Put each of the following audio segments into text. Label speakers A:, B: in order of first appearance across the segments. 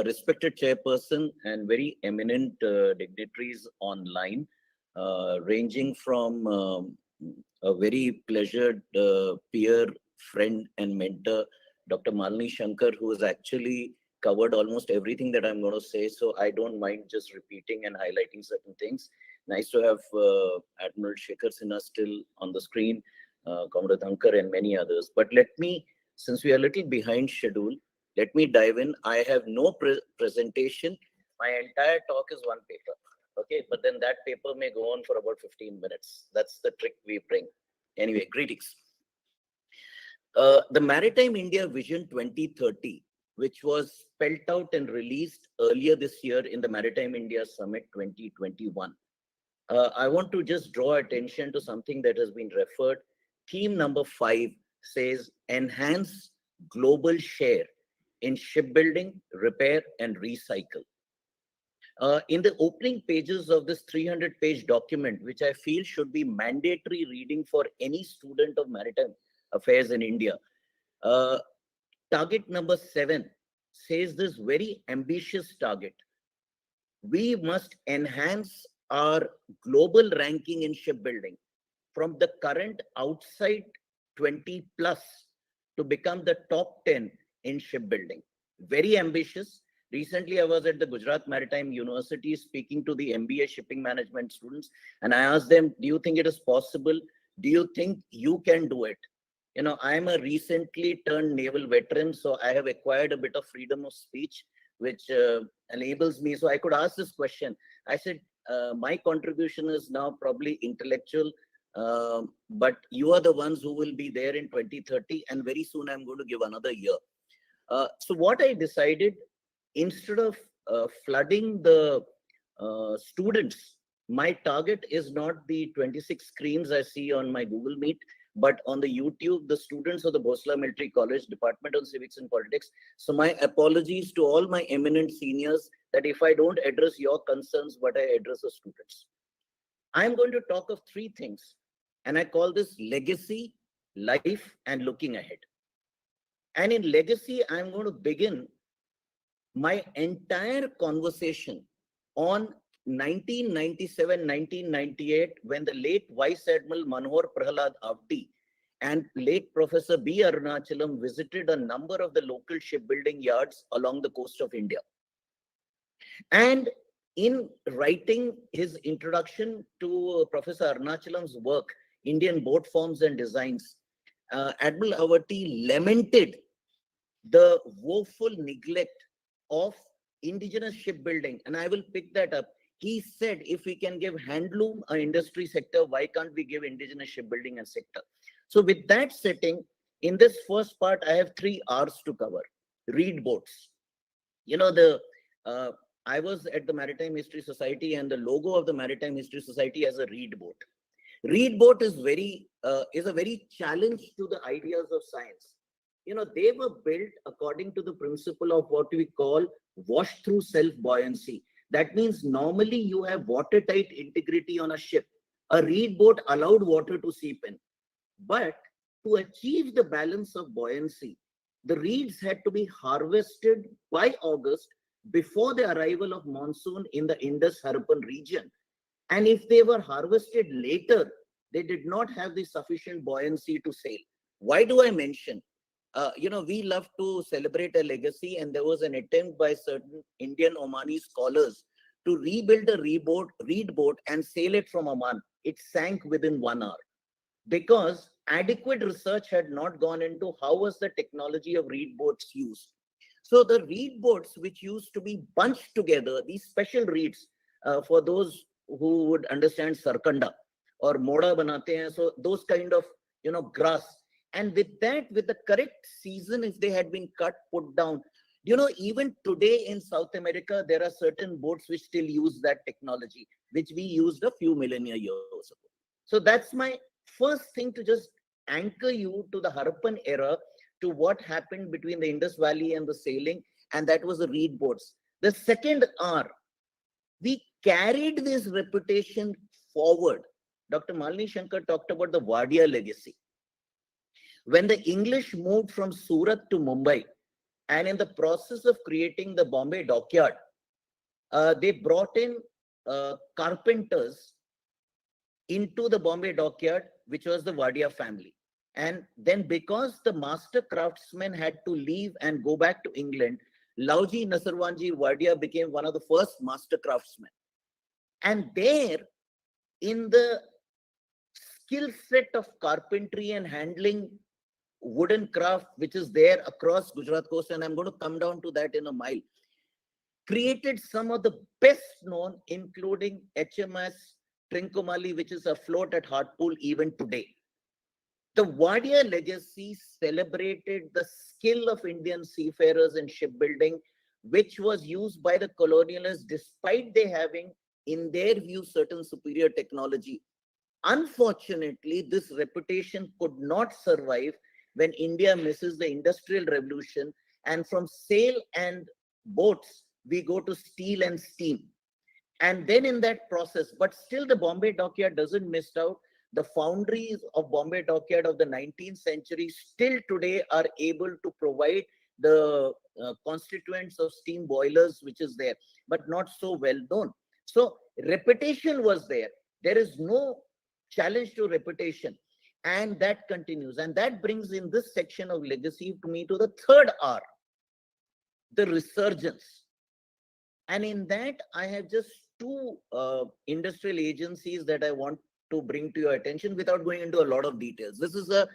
A: respected chairperson and very eminent dignitaries online, ranging from a very pleasured peer, friend, and mentor, Dr. Malini Shankar, who has actually covered almost everything that I'm going to say. So I don't mind just repeating and highlighting certain things. Nice to have Admiral Shekhar Sinha still on the screen, Comrade Dhankar, and many others. But let me, since we are a little behind schedule, let me dive in. I have no presentation. My entire talk is one paper. Okay, but then that paper may go on for about 15 minutes. That's the trick we bring. Anyway, greetings. The Maritime India Vision 2030, which was spelled out and released earlier this year in the Maritime India Summit 2021. I want to just draw attention to something that has been referred. Theme number 5 says enhance global share in shipbuilding, repair, and recycle. In the opening pages of this 300-page document, which I feel should be mandatory reading for any student of maritime affairs in India, target number 7 says this very ambitious target. We must enhance our global ranking in shipbuilding from the current outside 20 plus to become the top 10 in shipbuilding. Very ambitious. Recently, I was at the Gujarat Maritime University speaking to the MBA shipping management students, and I asked them, do you think it is possible? Do you think you can do it? You know, I'm a recently turned naval veteran, so I have acquired a bit of freedom of speech, which enables me. So I could ask this question. I said, my contribution is now probably intellectual, but you are the ones who will be there in 2030, and very soon I'm going to give another year. So what I decided, instead of flooding the students, my target is not the 26 screens I see on my Google Meet, but on the YouTube, the students of the Bhosla Military College, Department of Civics and Politics. So my apologies to all my eminent seniors that if I don't address your concerns, but I address the students. I'm going to talk of 3 things, and I call this legacy, life, and looking ahead. And in legacy, I'm going to begin my entire conversation on 1997-1998, when the late Vice Admiral Manohar Prahalad Avdi and late Professor B. Arunachalam visited a number of the local shipbuilding yards along the coast of India. And in writing his introduction to Professor Arunachalam's work, Indian Boat Forms and Designs, Admiral Avati lamented the woeful neglect of indigenous shipbuilding. And I will pick that up. He said, if we can give handloom an industry sector, why can't we give indigenous shipbuilding a sector? So with that setting, in this first part, I have 3 R's to cover. Read boats. You know, I was at the Maritime History Society, and the logo of the Maritime History Society has a reed boat. Reed boat is a very challenge to the ideas of science. You know, they were built according to the principle of what we call wash-through self-buoyancy. That means normally you have watertight integrity on a ship. A reed boat allowed water to seep in. But to achieve the balance of buoyancy, the reeds had to be harvested by August before the arrival of monsoon in the Indus-Harappan region. And if they were harvested later, they did not have the sufficient buoyancy to sail. Why do I mention? You know, we love to celebrate a legacy, and there was an attempt by certain Indian Omani scholars to rebuild a reed boat and sail it from Oman. It sank within 1 hour because adequate research had not gone into how was the technology of reed boats used. So the reed boats, which used to be bunched together, these special reeds, for those who would understand sarkanda or moda banate hain, so those kind of, you know, grass. And with that, with the correct season, if they had been cut, put down, you know, even today in South America, there are certain boats which still use that technology, which we used a few millennia years ago. So that's my first thing, to just anchor you to the Harappan era, to what happened between the Indus Valley and the sailing, and that was the reed boats. The second R, we carried this reputation forward. Dr. Malini Shankar talked about the Wadia legacy. When the English moved from Surat to Mumbai, And in the process of creating the Bombay Dockyard, they brought in carpenters into the Bombay Dockyard, which was the Wadia family. And then because the master craftsmen had to leave and go back to England, Lauji Nasarwanji Wadia became one of the first master craftsmen. And there, in the skill set of carpentry and handling wooden craft, which is there across Gujarat coast, and I'm going to come down to that in a mile, created some of the best known, including HMS Trincomalee, which is afloat at Hartpool even today. The Wadia legacy celebrated the skill of Indian seafarers in shipbuilding, which was used by the colonialists despite they having, in their view, certain superior technology. Unfortunately, this reputation could not survive when India misses the Industrial Revolution, and from sail and boats, we go to steel and steam. And then in that process, but still the Bombay Dockyard doesn't miss out. The foundries of Bombay Dockyard of the 19th century still today are able to provide the constituents of steam boilers, which is there, but not so well known. So reputation was there. There is no challenge to reputation. And that continues. And that brings in this section of legacy to me to the third R, the resurgence. And in that, I have just two industrial agencies that I want to bring to your attention without going into a lot of details. This is a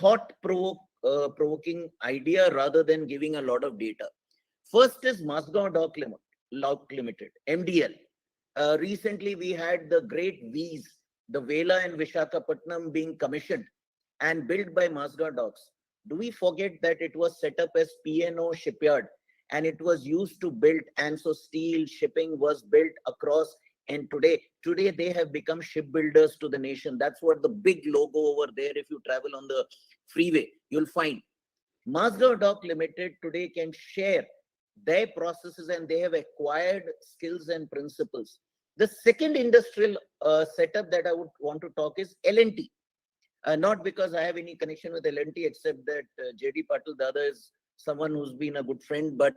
A: thought-provoking idea rather than giving a lot of data. First is Mazagon Dock Limited, MDL. Recently, we had the great V's, the Vela and Vishakhapatnam being commissioned and built by Mazagon Docks. Do we forget that it was set up as P&O shipyard and it was used to build, and so steel shipping was built across, and today they have become shipbuilders to the nation. That's what the big logo over there, if you travel on the freeway, you'll find. Mazagon Dock Limited today can share their processes and they have acquired skills and principles. The second industrial setup that I would want to talk is L&T. Not because I have any connection with L&T, except that J.D. Patil Dada is someone who's been a good friend. But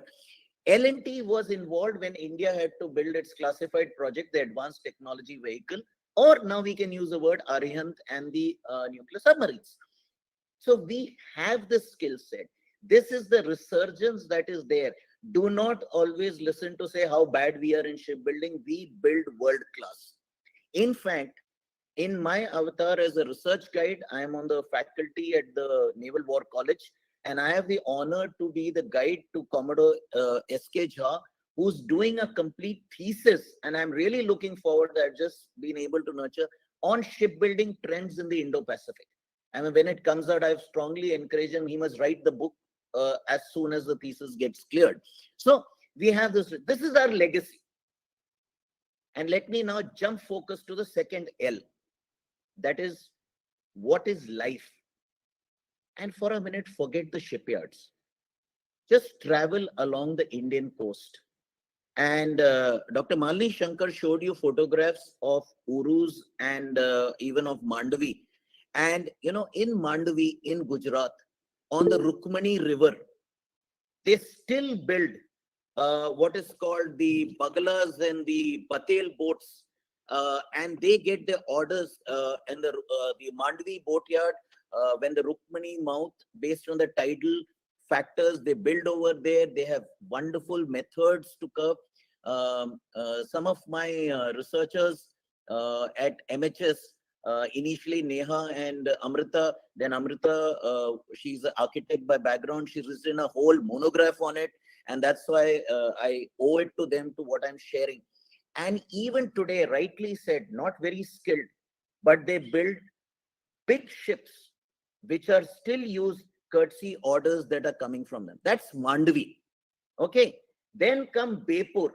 A: L&T was involved when India had to build its classified project, the Advanced Technology Vehicle, or now we can use the word Arihant and the nuclear submarines. So we have the skill set. This is the resurgence that is there. Do not always listen to say how bad we are in shipbuilding. We build world class. In fact, in my avatar as a research guide, I am on the faculty at the Naval War College, and I have the honor to be the guide to Commodore S.K. Jha, who's doing a complete thesis. And I'm really looking forward that I've just been able to nurture on shipbuilding trends in the Indo-Pacific. I mean, when it comes out, I've strongly encouraged him. He must write the book as soon as the thesis gets cleared. So we have this. This is our legacy. And let me now jump focus to the second L. That is, what is life? And for a minute, forget the shipyards. Just travel along the Indian coast. And Dr. Malini Shankar showed you photographs of Urus and even of Mandavi. And, you know, in Mandavi, in Gujarat, on the Rukmani River, they still build what is called the Bagalas and the Patel boats. And they get the orders and the Mandavi boatyard, when the Rukmani mouth, based on the tidal factors, they build over there. They have wonderful methods to curve. Some of my researchers at MHS, initially Neha and Amrita, then Amrita, she's an architect by background. She's written a whole monograph on it. And that's why I owe it to them, to what I'm sharing. And even today, rightly said, not very skilled, but they build big ships, which are still used courtesy orders that are coming from them. That's Mandavi. Okay. Then come Bepur,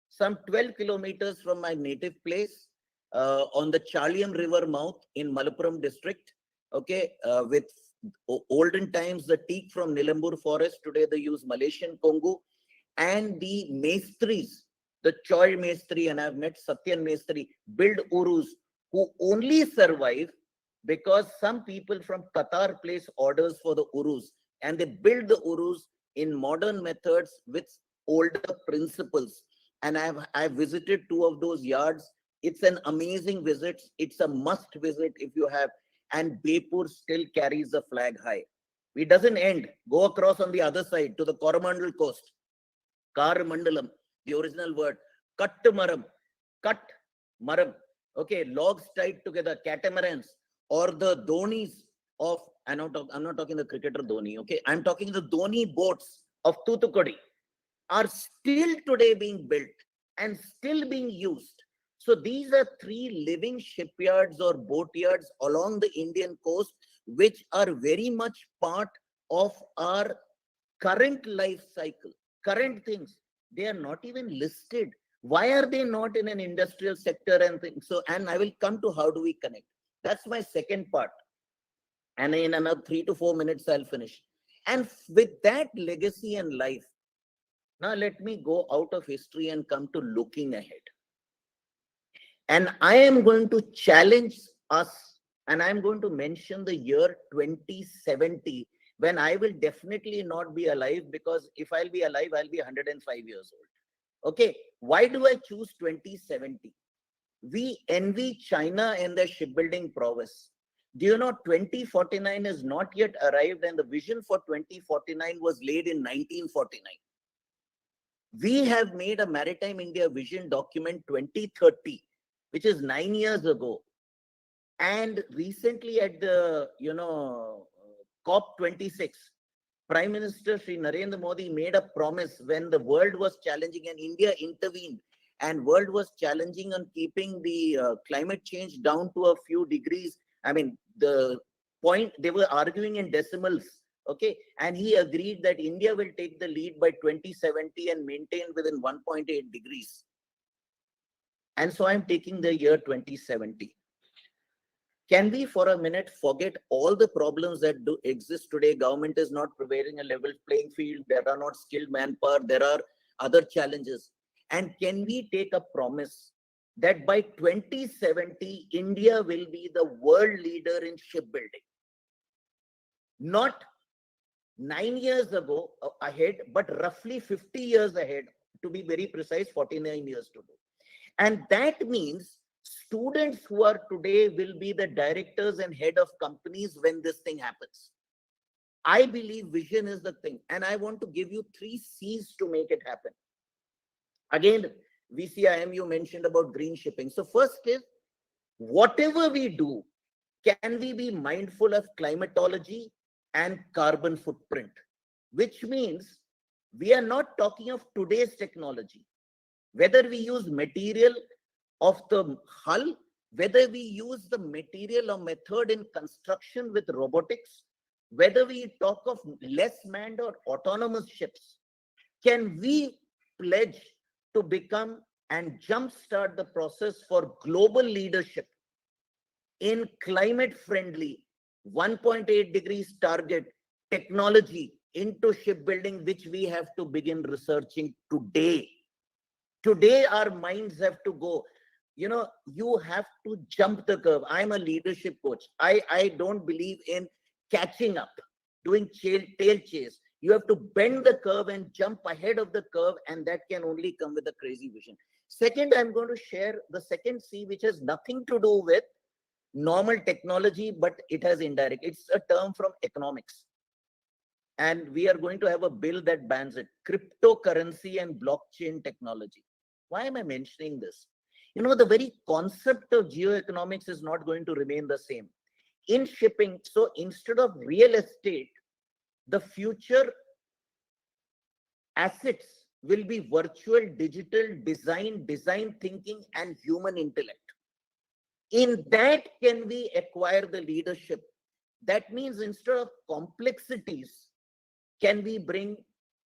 A: some 12 kilometers from my native place, on the Chalyam River mouth in Malappuram district. Okay. With olden times, the teak from Nilambur forest, today they use Malaysian Kongu, and the Maestris, the Choi Maestri, and I've met Satyan Maestri, build Urus, who only survive because some people from Qatar place orders for the Urus, and they build the Urus in modern methods with older principles. And I've visited two of those yards. It's an amazing visit. It's a must visit if you have. And Bepur still carries the flag high. It doesn't end. Go across on the other side to the Coromandel coast. Karamandalam, the original word. Kattamaram. Cut maram. Okay, logs tied together, catamarans, or the donis of, I'm not talking the cricketer Dhoni, okay? I'm talking the Dhoni boats of Thoothukudi are still today being built and still being used. So these are three living shipyards or boatyards along the Indian coast, which are very much part of our current life cycle, current things. They are not even listed. Why are they not in an industrial sector and things? So, and I will come to how do we connect. That's my second part. And in another 3 to 4 minutes, I'll finish. And with that legacy and life, now let me go out of history and come to looking ahead. And I am going to challenge us, and I'm going to mention the year 2070, when I will definitely not be alive, because if I'll be alive, I'll be 105 years old. Okay, why do I choose 2070? We envy China and their shipbuilding prowess. Do you know 2049 is not yet arrived, and the vision for 2049 was laid in 1949. We have made a Maritime India Vision document 2030, which is 9 years ago. And recently at the, COP26, Prime Minister Sri Narendra Modi made a promise when the world was challenging and India intervened, and world was challenging on keeping the climate change down to a few degrees. I mean, the point, they were arguing in decimals. Okay, and he agreed that India will take the lead by 2070 and maintain within 1.8 degrees. And so I'm taking the year 2070. Can we for a minute forget all the problems that do exist today? Government is not providing a level playing field. There are not skilled manpower. There are other challenges. And can we take a promise that by 2070, India will be the world leader in shipbuilding? Not 9 years ago ahead, but roughly 50 years ahead, to be very precise, 49 years to go. And that means students who are today will be the directors and head of companies when this thing happens. I believe vision is the thing. And I want to give you 3 C's to make it happen. Again, VCIMU mentioned about green shipping. So first is, whatever we do, can we be mindful of climatology and carbon footprint? Which means we are not talking of today's technology. Whether we use material of the hull, whether we use the material or method in construction with robotics, whether we talk of less manned or autonomous ships, can we pledge to become and jumpstart the process for global leadership in climate friendly 1.8 degrees target technology into shipbuilding, which we have to begin researching today. Today, our minds have to go. You have to jump the curve. I'm a leadership coach. I don't believe in catching up, doing tail chase. You have to bend the curve and jump ahead of the curve, and that can only come with a crazy vision. Second, I'm going to share the second C, which has nothing to do with normal technology, but it has indirect. It's a term from economics. And we are going to have a bill that bans it. Cryptocurrency and blockchain technology. Why am I mentioning this? The very concept of geoeconomics is not going to remain the same. In shipping, so instead of real estate, the future assets will be virtual, digital, design thinking, and human intellect. In that, can we acquire the leadership? That means instead of complexities, can we bring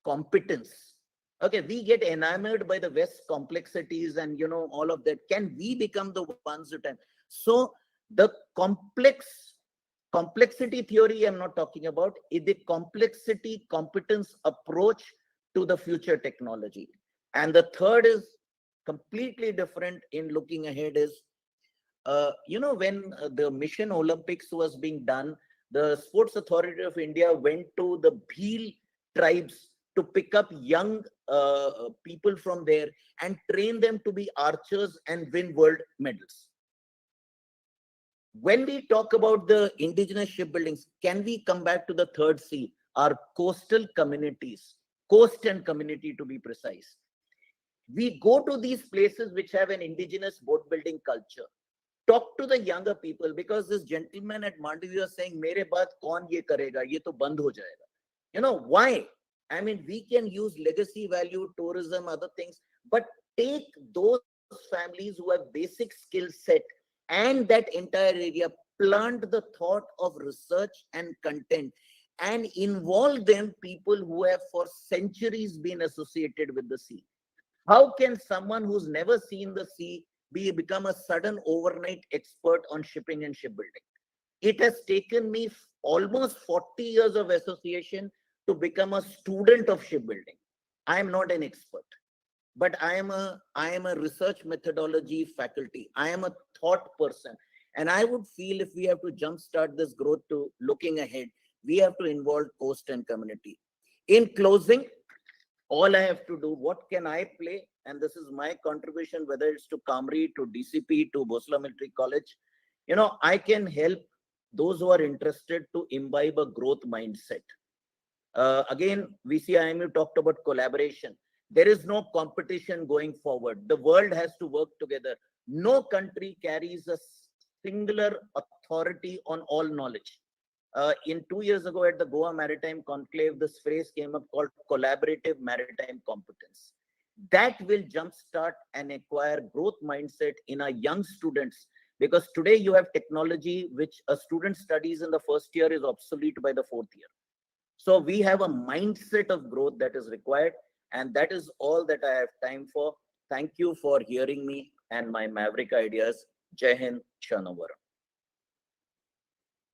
A: competence? Okay, we get enamored by the West complexities and all of that. Can we become the ones who can? So the complexity theory I'm not talking about, is the complexity competence approach to the future technology. And the third is completely different in looking ahead is, when the Mission Olympics was being done, the Sports Authority of India went to the Bhil tribes to pick up young people from there and train them to be archers and win world medals. When we talk about the indigenous shipbuildings, can we come back to the third C, our coastal communities, coast and community to be precise? We go to these places which have an indigenous boat building culture. Talk to the younger people, because this gentleman at Mandavi was saying, "Mere baad kaun ye karega? Ye to band ho jayega." You know why? I mean, we can use legacy value, tourism, other things, but take those families who have basic skill set and that entire area, plant the thought of research and content, and involve them, people who have for centuries been associated with the sea. How can someone who's never seen the sea become a sudden overnight expert on shipping and shipbuilding? It has taken me almost 40 years of association to become a student of shipbuilding. I am not an expert, but I am a research methodology faculty. I am a thought person. And I would feel if we have to jumpstart this growth to looking ahead, we have to involve coast and community. In closing, all I have to do, what can I play? And this is my contribution, whether it's to Kamri, to DCP, to Bosla Military College. You know, I can help those who are interested to imbibe a growth mindset. Again, VCIMU talked about collaboration. There is no competition going forward. The world has to work together. No country carries a singular authority on all knowledge. In 2 years ago at the Goa Maritime Conclave, this phrase came up called collaborative maritime competence. That will jumpstart and acquire growth mindset in our young students, because today you have technology which a student studies in the first year is obsolete by the fourth year. So we have a mindset of growth that is required, and that is all that I have time for. Thank you for hearing me and my maverick ideas. Jai Hind, Shanawara.